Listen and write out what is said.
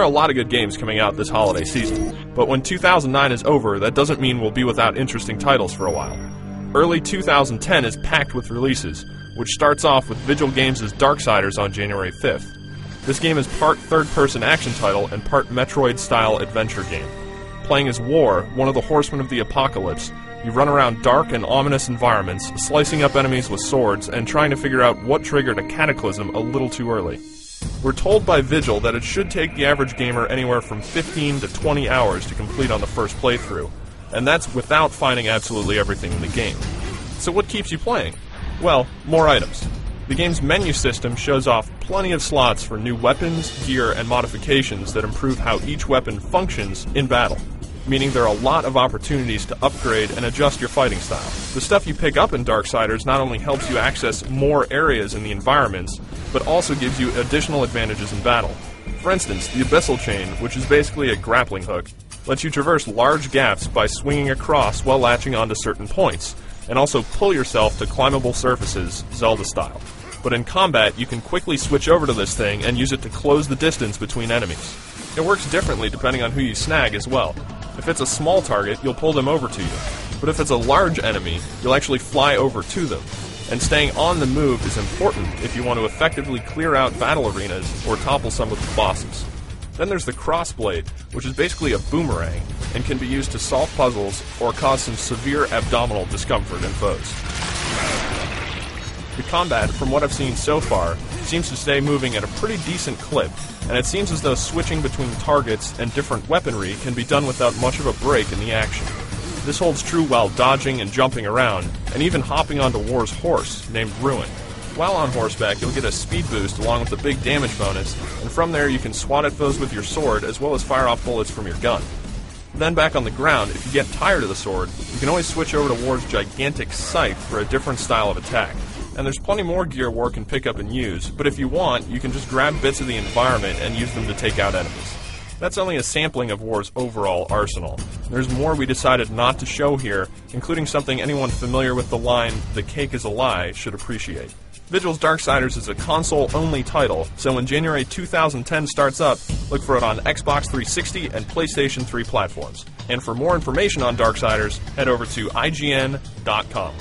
are a lot of good games coming out this holiday season, but when 2009 is over, that doesn't mean we'll be without interesting titles for a while. Early 2010 is packed with releases, which starts off with Vigil Games' Darksiders on January 5th. This game is part third-person action title and part Metroid-style adventure game. Playing as War, one of the horsemen of the apocalypse, you run around dark and ominous environments, slicing up enemies with swords and trying to figure out what triggered a cataclysm a little too early. We're told by Vigil that it should take the average gamer anywhere from 15 to 20 hours to complete on the first playthrough, and that's without finding absolutely everything in the game. So what keeps you playing? Well, more items. The game's menu system shows off plenty of slots for new weapons, gear, and modifications that improve how each weapon functions in battle, meaning there are a lot of opportunities to upgrade and adjust your fighting style. The stuff you pick up in Darksiders not only helps you access more areas in the environments, but also gives you additional advantages in battle. For instance, the Abyssal Chain, which is basically a grappling hook, lets you traverse large gaps by swinging across while latching onto certain points, and also pull yourself to climbable surfaces, Zelda-style. But in combat, you can quickly switch over to this thing and use it to close the distance between enemies. It works differently depending on who you snag as well. If it's a small target, you'll pull them over to you. But if it's a large enemy, you'll actually fly over to them. And staying on the move is important if you want to effectively clear out battle arenas or topple some of the bosses. Then there's the Crossblade, which is basically a boomerang, and can be used to solve puzzles or cause some severe abdominal discomfort in foes. The combat, from what I've seen so far, seems to stay moving at a pretty decent clip, and it seems as though switching between targets and different weaponry can be done without much of a break in the action. This holds true while dodging and jumping around, and even hopping onto War's horse, named Ruin. While on horseback, you'll get a speed boost along with a big damage bonus, and from there you can swat at foes with your sword as well as fire off bullets from your gun. Then back on the ground, if you get tired of the sword, you can always switch over to War's gigantic scythe for a different style of attack. And there's plenty more gear War can pick up and use, but if you want, you can just grab bits of the environment and use them to take out enemies. That's only a sampling of War's overall arsenal. There's more we decided not to show here, including something anyone familiar with the line, "the cake is a lie," should appreciate. Vigil's Darksiders is a console-only title, so when January 2010 starts up, look for it on Xbox 360 and PlayStation 3 platforms. And for more information on Darksiders, head over to IGN.com.